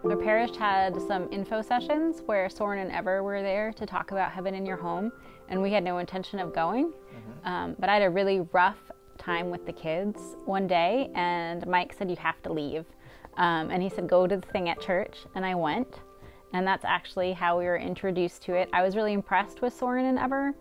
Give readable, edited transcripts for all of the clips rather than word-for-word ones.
Our parish had some info sessions where Soren and Ever were there to talk about heaven in your home, and we had no intention of going. But I had a really rough time with the kids one day, and Mike said, "You have to leave." And he said, "Go to the thing at church," and I went. And that's actually how we were introduced to it. I was really impressed with Soren and Ever.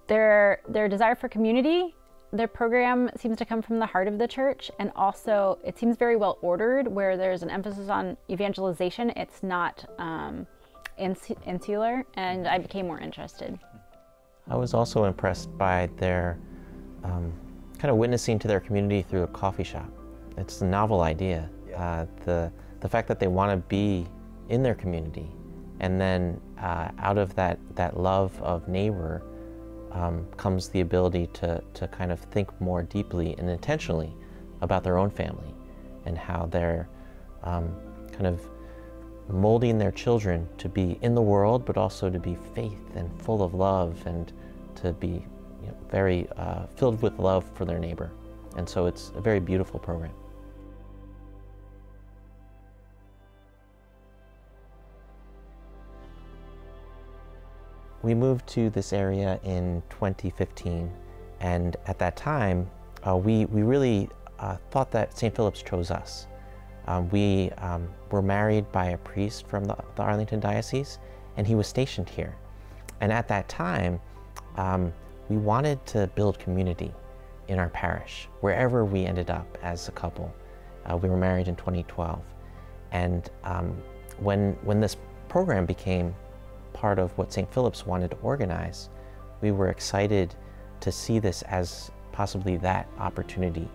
Their desire for community, their program seems to come from the heart of the church, and also it seems very well ordered, where there's an emphasis on evangelization. It's not insular, and I became more interested. I was also impressed by their kind of witnessing to their community through a coffee shop. It's a novel idea. The fact that they want to be in their community, and then out of that love of neighbor comes the ability to kind of think more deeply and intentionally about their own family, and how they're kind of molding their children to be in the world, but also to be faith and full of love, and to be very filled with love for their neighbor. And so it's a very beautiful program. We moved to this area in 2015, and at that time we really thought that St. Philip's chose us. We were married by a priest from the Arlington Diocese, and he was stationed here. And at that time, we wanted to build community in our parish, wherever we ended up as a couple. We were married in 2012. And when this program became part of what St. Philip's wanted to organize, we were excited to see this as possibly that opportunity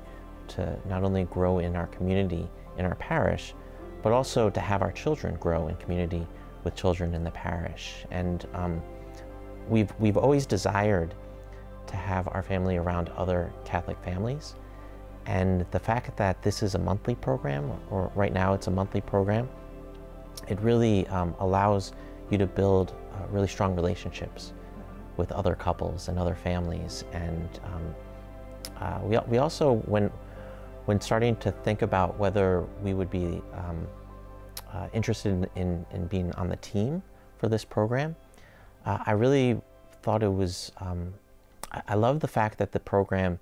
to not only grow in our community, in our parish, but also to have our children grow in community with children in the parish. And we've always desired to have our family around other Catholic families. And the fact that this is a monthly program, or right now it's a monthly program, it really allows you to build really strong relationships with other couples and other families. And we also, when starting to think about whether we would be interested in being on the team for this program, I really thought it was, I love the fact that the program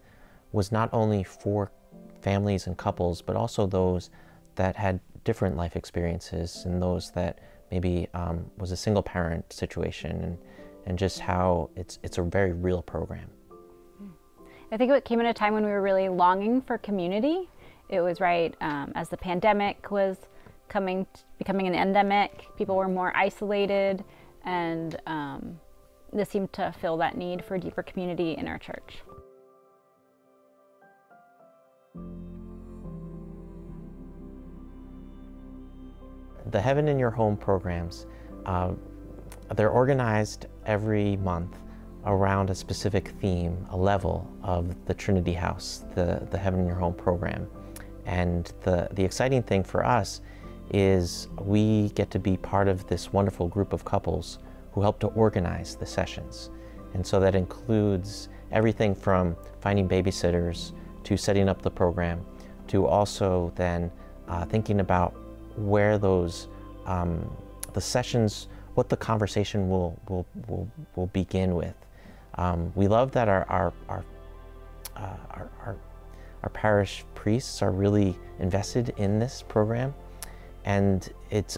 was not only for families and couples, but also those that had different life experiences, and those that maybe was a single parent situation, and just how it's a very real program. I think it came at a time when we were really longing for community. It was right as the pandemic was becoming an endemic. People were more isolated, and this seemed to fill that need for deeper community in our church. The Heaven in Your Home programs, they're organized every month around a specific theme, a level of the Trinity House, the Heaven in Your Home program. And the exciting thing for us is we get to be part of this wonderful group of couples who help to organize the sessions. And so that includes everything from finding babysitters to setting up the program, to also then thinking about where those the sessions, what the conversation will begin with. We love that our parish priests are really invested in this program, and it's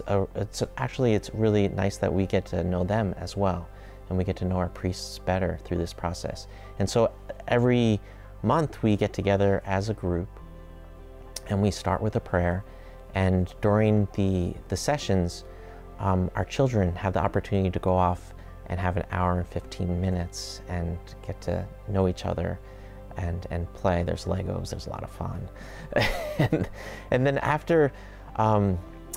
really nice that we get to know them as well, and we get to know our priests better through this process. And so every month we get together as a group, and we start with a prayer. And during the sessions, our children have the opportunity to go off and have an hour and 15 minutes and get to know each other and play. There's Legos, there's a lot of fun. and then after,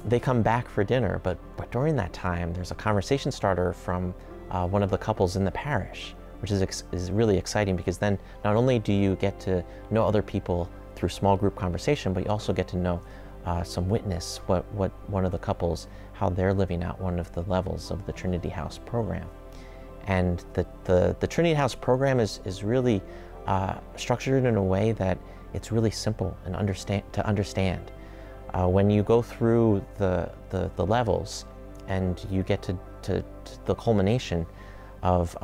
they come back for dinner, but during that time, there's a conversation starter from one of the couples in the parish, which is really exciting, because then not only do you get to know other people through small group conversation, but you also get to know some witness what one of the couples, how they're living out one of the levels of the Trinity House program. And the Trinity House program is really structured in a way that it's really simple and to understand. When you go through the levels and you get to the culmination of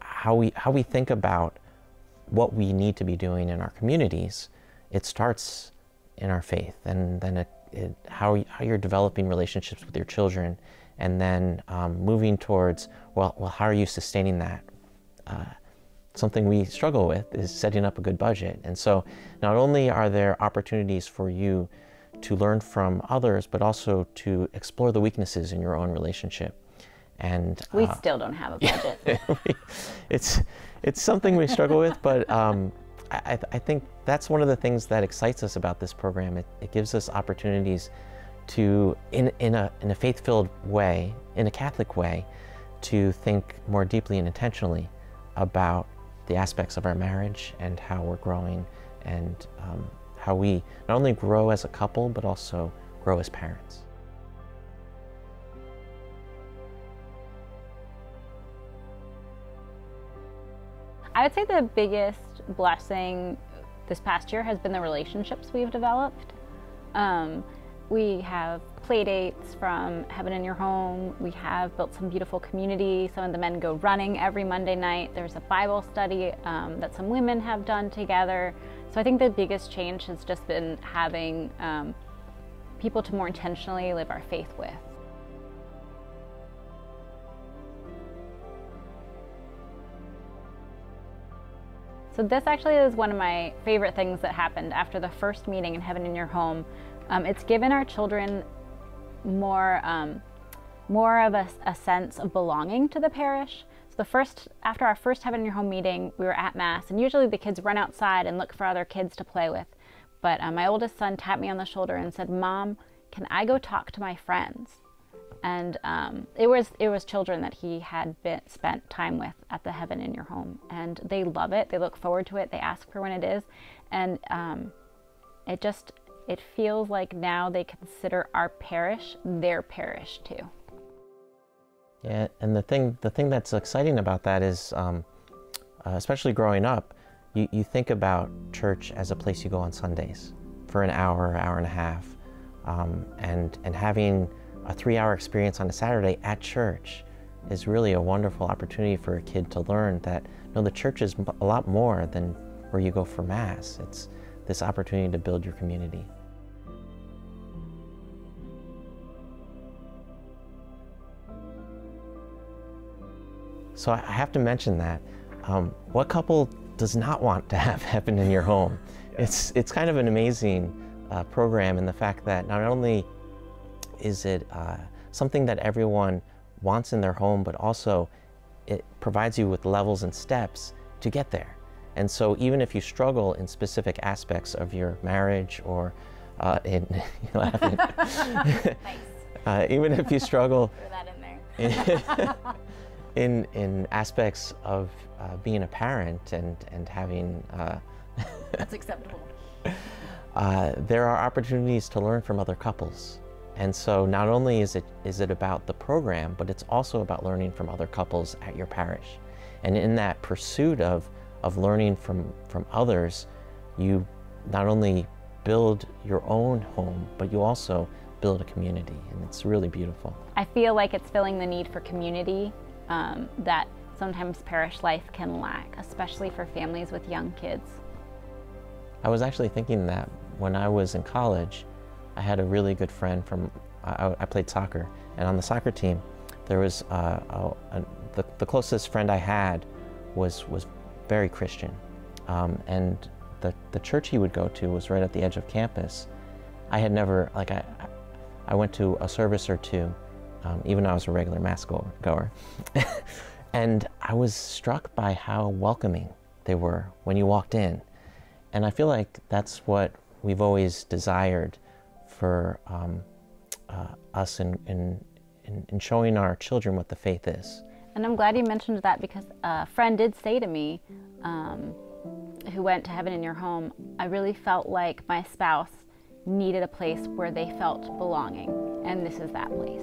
how we think about what we need to be doing in our communities, it starts in our faith, and then how you're developing relationships with your children, and then moving towards, well, how are you sustaining that? Something we struggle with is setting up a good budget. And so not only are there opportunities for you to learn from others, but also to explore the weaknesses in your own relationship. And we still don't have a budget. It's something we struggle with, but I think that's one of the things that excites us about this program. It gives us opportunities to, in a faith-filled way, in a Catholic way, to think more deeply and intentionally about the aspects of our marriage and how we're growing, and how we not only grow as a couple, but also grow as parents. I would say the biggest blessing this past year has been the relationships we've developed. We have play dates from Heaven in Your Home. We have built some beautiful community. Some of the men go running every Monday night. There's a Bible study that some women have done together. So I think the biggest change has just been having people to more intentionally live our faith with. So this actually is one of my favorite things that happened after the first meeting in Heaven in Your Home. It's given our children more of a sense of belonging to the parish. So after our first Heaven in Your Home meeting, we were at Mass, and usually the kids run outside and look for other kids to play with. But my oldest son tapped me on the shoulder and said, "Mom, can I go talk to my friends?" And it was children that he had spent time with at the Heaven in Your Home, and they love it. They look forward to it. They ask for when it is, and it feels like now they consider our parish their parish too. Yeah, and the thing that's exciting about that is, especially growing up, you think about church as a place you go on Sundays for an hour and a half, and having a 3-hour experience on a Saturday at church is really a wonderful opportunity for a kid to learn that, no, the church is a lot more than where you go for Mass. It's this opportunity to build your community. So I have to mention that. What couple does not want to have Heaven in Your Home? It's kind of an amazing program in the fact that not only is it something that everyone wants in their home, but also it provides you with levels and steps to get there. And so even if you struggle in specific aspects of your marriage, or even if you struggle in aspects of being a parent and having that's acceptable. There are opportunities to learn from other couples. And so not only is it about the program, but it's also about learning from other couples at your parish. And in that pursuit of learning from others, you not only build your own home, but you also build a community, and it's really beautiful. I feel like it's filling the need for community that sometimes parish life can lack, especially for families with young kids. I was actually thinking that when I was in college, I had a really good friend I played soccer, and on the soccer team, there was the closest friend I had was very Christian, and the church he would go to was right at the edge of campus. I had never, I went to a service or two, even though I was a regular Mass goer, and I was struck by how welcoming they were when you walked in. And I feel like that's what we've always desired for us in showing our children what the faith is. And I'm glad you mentioned that, because a friend did say to me, who went to Heaven in Your Home, I really felt like my spouse needed a place where they felt belonging, and this is that place.